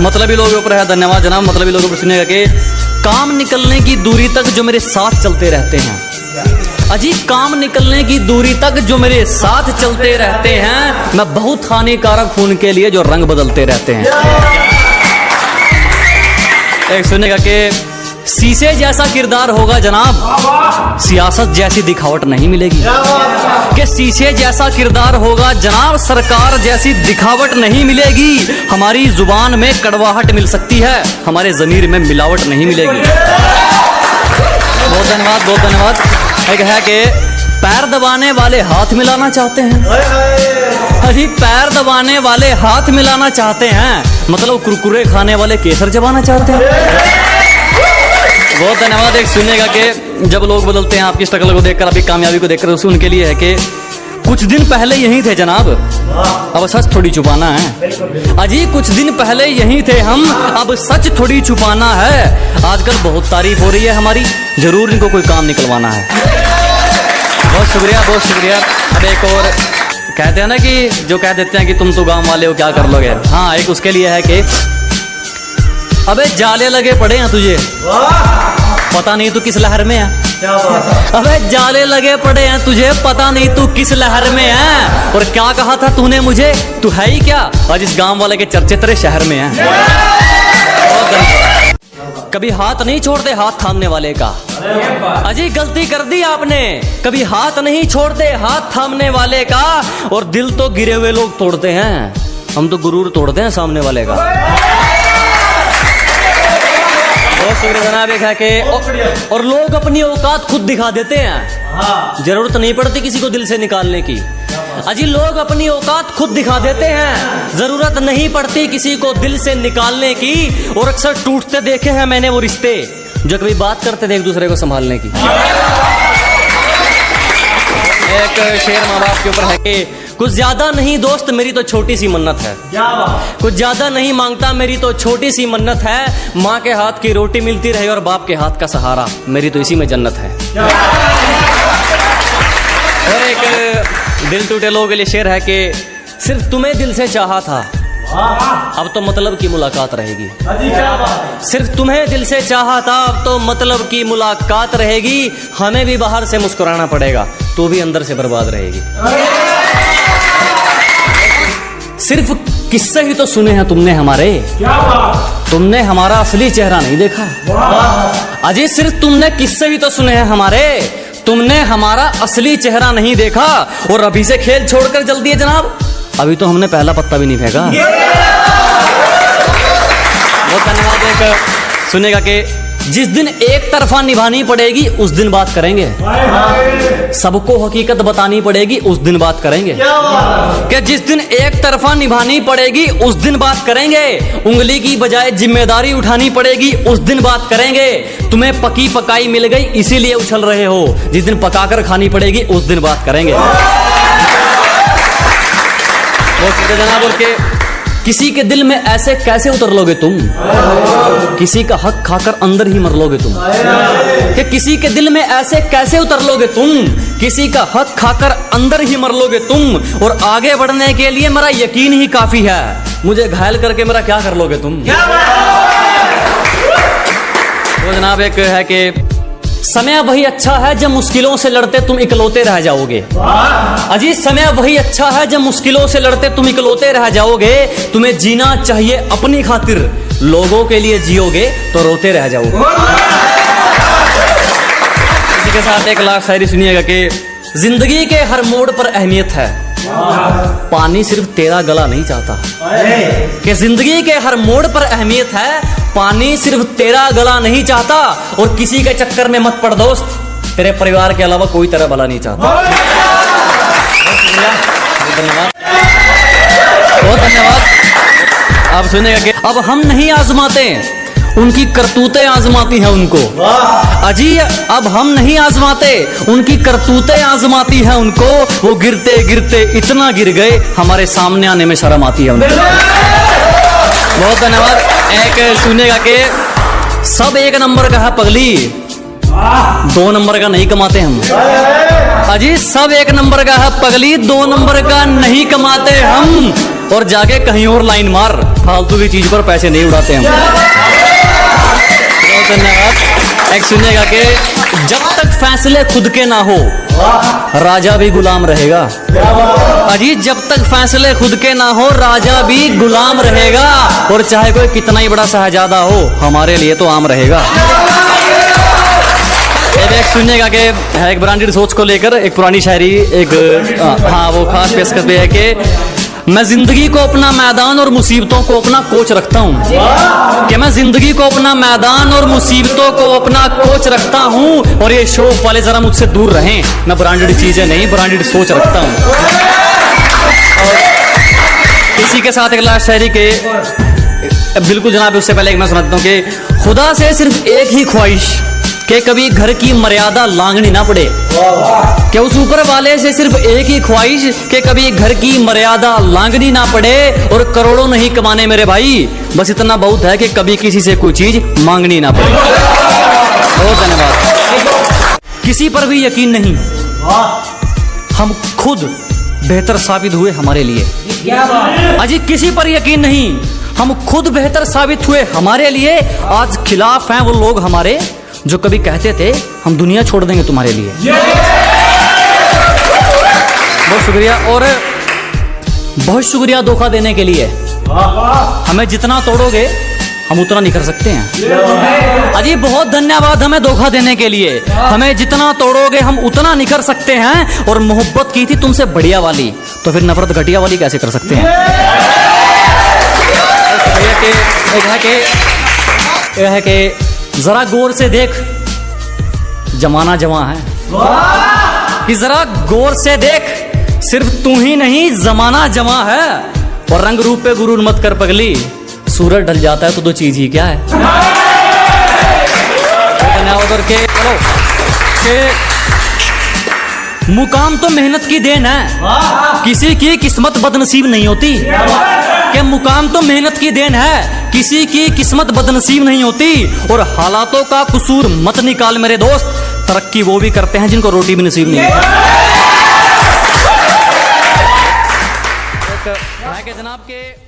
मतलबी लोगों के ऊपर है। धन्यवाद जनाब। मतलबी लोगों पर सुनिएगा कि काम निकलने की दूरी तक जो मेरे साथ चलते रहते हैं। अजी काम निकलने की दूरी तक जो मेरे साथ चलते रहते हैं, मैं बहुत हानिकारक हूं उनके लिए जो रंग बदलते रहते हैं। एक सुनिएगा कि शीशे जैसा किरदार होगा जनाब, सियासत जैसी दिखावट नहीं मिलेगी। कि शीशे जैसा किरदार होगा जनाब, सरकार जैसी दिखावट नहीं मिलेगी। हमारी जुबान में कड़वाहट मिल सकती है, हमारे ज़मीर में मिलावट नहीं मिलेगी। बहुत धन्यवाद, बहुत धन्यवाद। एक है कि पैर दबाने वाले हाथ मिलाना चाहते हैं। अजी पैर दबाने वाले हाथ मिलाना चाहते हैं, मतलब कुरकुरे खाने वाले केसर चबाना चाहते हैं। बहुत धन्यवाद। एक सुनिएगा कि जब लोग बदलते हैं आपकी स्ट्रगल को देखकर, आपकी कामयाबी को देखकर, उसे उनके लिए है कि कुछ दिन पहले यहीं थे जनाब, अब सच थोड़ी छुपाना है। अजी कुछ दिन पहले यहीं थे हम, अब सच थोड़ी छुपाना है। आजकल बहुत तारीफ हो रही है हमारी, जरूर इनको कोई काम निकलवाना है। बहुत शुक्रिया, बहुत शुक्रिया। अब एक और कहते हैं ना कि जो कह देते हैं कि तुम तो गाँव वाले हो, क्या कर लोगे। हाँ, एक उसके लिए है कि अबे जाले लगे पड़े हैं तुझे, पता नहीं तू किस लहर में है। अबे जाले लगे पड़े हैं तुझे, पता नहीं तू किस लहर में है। और क्या कहा था तूने मुझे, तू है ही क्या। आज इस गांव वाले के चर्चे तेरे शहर में हैं। कभी हाथ नहीं छोड़ते हाथ थामने वाले का। अजी गलती कर दी आपने, कभी हाथ नहीं छोड़ते हाथ थामने वाले का। और दिल तो गिरे हुए लोग तोड़ते हैं, हम तो गुरूर तोड़ते हैं सामने वाले का। बहुत शुक्रिया जनाब। एक है कि और लोग अपनी औकात खुद दिखा देते हैं, जरूरत नहीं पड़ती किसी को दिल से निकालने की। अजी लोग अपनी औकात खुद दिखा देते हैं, जरूरत नहीं पड़ती किसी को दिल से निकालने की। और अक्सर टूटते देखे हैं मैंने वो रिश्ते जो कभी बात करते थे एक दूसरे को संभालने की। एक शेर माँ बाप के ऊपर है कि कुछ ज्यादा नहीं दोस्त मेरी तो छोटी सी मन्नत है, कुछ ज्यादा नहीं मांगता मेरी तो छोटी सी मन्नत है। माँ के हाथ की रोटी मिलती रहे और बाप के हाथ का सहारा, मेरी तो इसी में जन्नत है। और एक दिल टूटे लोगों के लिए शेर है कि सिर्फ तुम्हें दिल से चाहा था, अब तो मतलब की मुलाकात रहेगी। सिर्फ तुम्हें दिल से चाहा था, अब तो मतलब की मुलाकात रहेगी। हमें भी बाहर से मुस्कुराना पड़ेगा, तो भी अंदर से बर्बाद रहेगी। सिर्फ किस्से ही तो सुने हैं तुमने हमारे, तुमने हमारा असली चेहरा नहीं देखा। अजी सिर्फ तुमने किस्से ही तो सुने हैं हमारे, तुमने हमारा असली चेहरा नहीं देखा। और अभी से खेल छोड़कर जल्दी है जनाब, अभी तो हमने पहला पत्ता भी नहीं फेंका। बहुत धन्यवाद। एक सुनेगा कि जिस दिन एक तरफा निभानी पड़ेगी उस दिन बात करेंगे, सबको हकीकत बतानी पड़ेगी उस दिन बात करेंगे। कि जिस दिन एक तरफा निभानी पड़ेगी उस दिन बात करेंगे, उंगली की बजाय जिम्मेदारी उठानी पड़ेगी उस दिन बात करेंगे। तुम्हें पकी पकाई मिल गई इसीलिए उछल रहे हो, जिस दिन पकाकर खानी पड़ेगी उस दिन बात करेंगे। बहुत शुक्रिया जनाब। और के किसी के दिल में ऐसे कैसे उतर लोगे तुम, किसी का हक खाकर अंदर ही मर लोगे तुम। कि किसी के दिल में ऐसे कैसे उतर लोगे तुम, किसी का हक खाकर अंदर ही मर लोगे तुम। और आगे बढ़ने के लिए मेरा यकीन ही काफी है, मुझे घायल करके मेरा क्या कर लोगे तुम। तो जनाब एक है कि समय वही अच्छा है जब मुश्किलों से लड़ते तुम इकलौते रह जाओगे। अजी समय वही अच्छा है जब मुश्किलों से लड़ते तुम इकलौते रह जाओगे। तुम्हें जीना चाहिए अपनी खातिर, लोगों के लिए जियोगे तो रोते रह जाओगे। इसी के साथ एक लास्ट शायरी सुनिएगा कि जिंदगी के हर मोड़ पर अहमियत है, पानी सिर्फ तेरा गला नहीं चाहता। कि जिंदगी के हर मोड़ पर अहमियत है, पानी सिर्फ तेरा गला नहीं चाहता। और किसी के चक्कर में मत पड़ दोस्त, तेरे परिवार के अलावा कोई तेरा भला नहीं चाहता। धन्यवाद, बहुत धन्यवाद। आप सुनेगा कि अब हम नहीं आजमाते, उनकी करतूतें आजमाती हैं उनको। अजी अब हम नहीं आजमाते, उनकी करतूतें आजमाती हैं उनको। वो गिरते गिरते इतना गिर गए, हमारे सामने आने में शर्म आती है उनको। बहुत धन्यवाद। एक सुनेगा कि सब एक नंबर का है पगली, 2 नंबर का नहीं कमाते हम। अजी सब एक नंबर का है पगली, 2 नंबर का नहीं कमाते हम। और जाके कहीं और लाइन मार, फालतू की चीज पर पैसे नहीं उड़ाते हम। बहुत धन्यवाद। एक सुनिएगा कि जब तक फैसले खुद के ना हो राजा भी गुलाम रहेगा। अजी जब तक फैसले खुद के ना हो राजा भी गुलाम रहेगा, और चाहे कोई कितना ही बड़ा शहजादा हो हमारे लिए तो आम रहेगा। एक सुनिएगा कि एक ब्रांडेड सोच को लेकर एक पुरानी शायरी, एक हाँ वो खास पेशकश पे है कि मैं जिंदगी को अपना मैदान और मुसीबतों को अपना कोच रखता हूँ। कि मैं जिंदगी को अपना मैदान और मुसीबतों को अपना कोच रखता हूँ, और ये शौक वाले जरा मुझसे दूर रहें, मैं ब्रांडेड चीजें नहीं ब्रांडेड सोच रखता हूँ। और इसी के साथ एक लास्ट शायरी के बिल्कुल जनाब, उससे पहले एक मैं सुनाता हूँ कि खुदा से सिर्फ एक ही ख्वाहिश कि कभी घर की मर्यादा लांघनी ना पड़े। कि उस ऊपर वाले से सिर्फ एक ही ख्वाहिश कि कभी घर की मर्यादा लांघनी ना पड़े, और करोड़ों नहीं कमाने मेरे भाई, बस इतना बहुत है कि कभी किसी से कोई चीज मांगनी ना पड़े। बहुत धन्यवाद। किसी पर भी यकीन नहीं, हम खुद बेहतर साबित हुए हमारे लिए। अजी किसी पर यकीन नहीं, हम खुद बेहतर साबित हुए हमारे लिए। आज खिलाफ हैं वो लोग हमारे जो कभी कहते थे हम दुनिया छोड़ देंगे तुम्हारे लिए। बहुत शुक्रिया, और बहुत शुक्रिया धोखा देने के लिए। हमें जितना तोड़ोगे हम उतना निखर सकते हैं। अजी बहुत धन्यवाद हमें धोखा देने के लिए। हमें जितना तोड़ोगे हम उतना निखर सकते हैं। और मोहब्बत की थी तुमसे बढ़िया वाली, तो फिर नफरत घटिया वाली कैसे कर सकते हैं। यह है कि जरा गौर से देख जमाना जवां है। कि जरा गौर से देख सिर्फ तू ही नहीं जमाना जवां है। और रंग रूप पे गुरूर मत कर पगली, सूरज ढल जाता है तो दो चीज ही क्या है। के चलो के मुकाम तो मेहनत की देन है, किसी की किस्मत बदनसीब नहीं होती। कि मुकाम तो मेहनत की देन है, किसी की किस्मत बदनसीब नहीं होती। और हालातों का कसूर मत निकाल मेरे दोस्त, तरक्की वो भी करते हैं जिनको रोटी भी नसीब नहीं होती। जनाब के